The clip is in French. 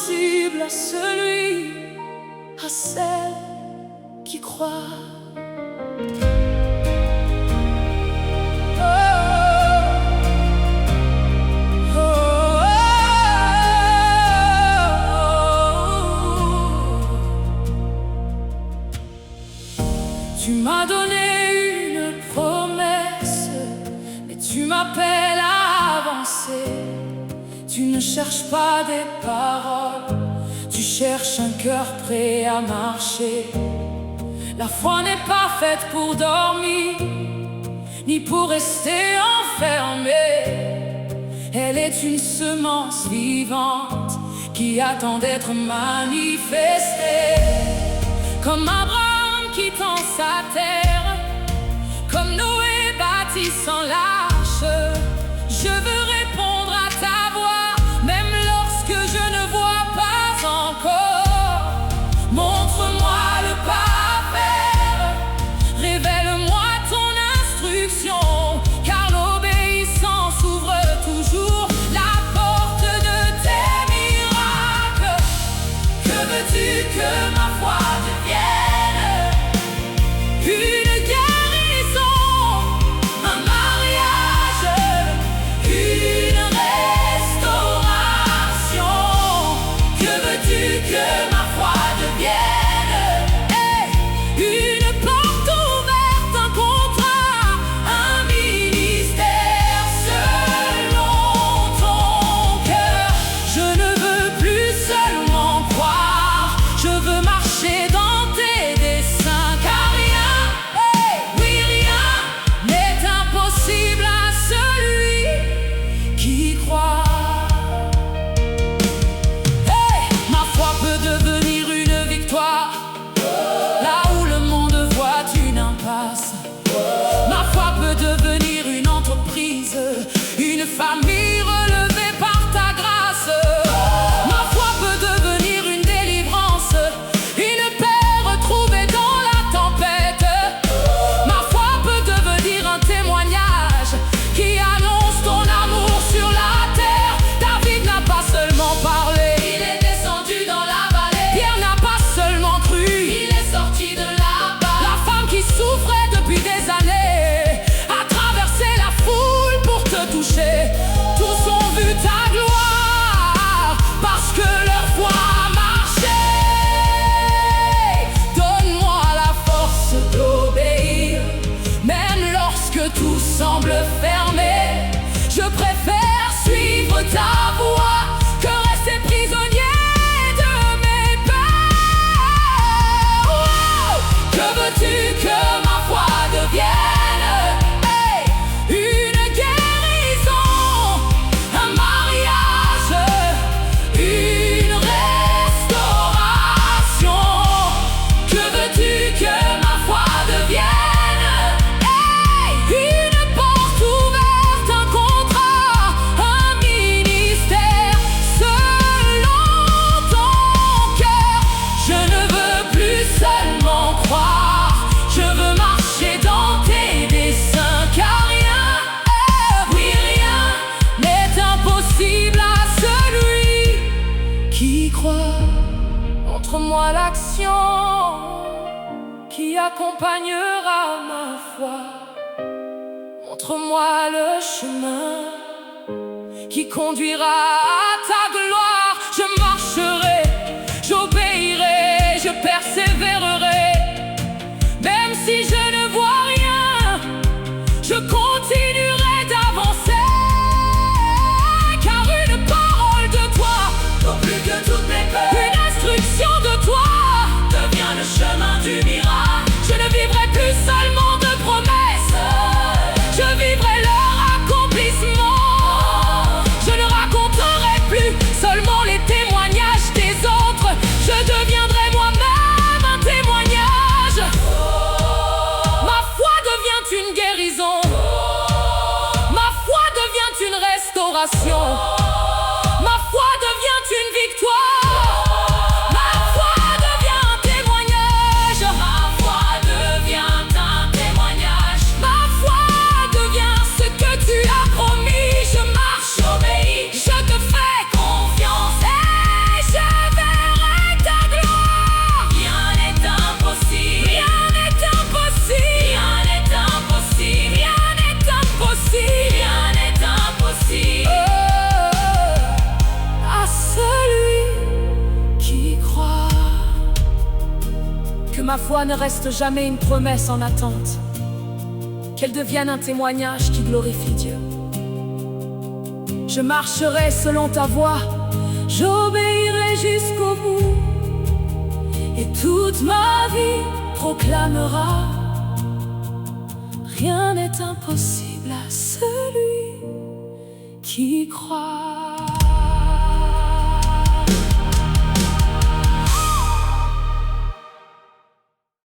impossible à celui, à celle qui croit. Tu m'as donné une promesse, mais tu m'appelles à avancer. Tu ne cherches pas des paroles, tu cherches un cœur prêt à marcher. La foi n'est pas faite pour dormir, ni pour rester enfermée. Elle est une semence vivante qui attend d'être manifestée. Comme Abraham quittant sa terre, comme Noé bâtissant l'arche, je veux répondre à ta voix, même lorsque je ne vois pas encore. Montre-moi le pas à faire, révèle-moi ton instruction, car l'obéissance ouvre toujours la porte de tes miracles. Que veux-tu que ma foi devienne? Une guérison, un mariage, une restauration. Que veux-tu que ma foi devienne? Une porte ouverte, un contrat, un ministère selon ton cœur. Je ne veux plus seulement croire, je veux marcher dans tes desseins, car oui, rien n'est impossible à celui qui croit. Ma foi peut devenir une victoire, là où le monde voit une impasse. Ma foi peut devenir une entreprise, une famille relevée par ta grâce. Ma foi peut devenir une délivrance, une paix retrouvée dans la tempête. Ma foi peut devenir un témoignage qui annonce ton amour sur la terre. David n'a pas seulement parlé, il est descendu dans la vallée. Pierre n'a pas seulement cru, il est sorti de là-bas. La femme qui souffrait depuis des années a traversé la foule pour te toucher. Tous ont vu ta gloire parce que leur foi a marché. Donne-moi la force d'obéir, même lorsque tout semble fermé. Je préfère suivre ta voix que rester prisonnier de mes peurs. Que veux-tu que ma foi devienne? Une guérison, un mariage, une restauration. Que veux-tu que ma foi devienne? Une porte ouverte, un contrat, un ministère selon ton cœur. Je ne veux plus seulement croire, je veux marcher dans tes desseins, car rien, oui rien n'est impossible à celui qui croit. Montre-moi l'action qui accompagnera ma foi. Montre-moi le chemin qui conduira à ta gloire. Je marcherai, j'obéirai, je persévérerai. Même si je ne vois rien, je continuerai d'avancer. Car une parole de toi vaut plus que toutes mes peurs. Une instruction de toi devient le chemin du miracle. Je ne vivrai plus seulement de promesses, je vivrai leur accomplissement. Je ne raconterai plus seulement les témoignages des autres, je deviendrai moi-même un témoignage. Ma foi devient une guérison, ma foi devient une restauration, ma foi devient une victoire. Ma foi devient un témoignage, ma foi devient un témoignage. Ma foi devient ce que tu as promis. Je marche, j'obéis, je te fais confiance et je ma foi ne reste jamais une promesse en attente, qu'elle devienne un témoignage qui glorifie Dieu. Je marcherai selon ta voie, j'obéirai jusqu'au bout, et toute ma vie proclamera: rien n'est impossible à celui qui croit.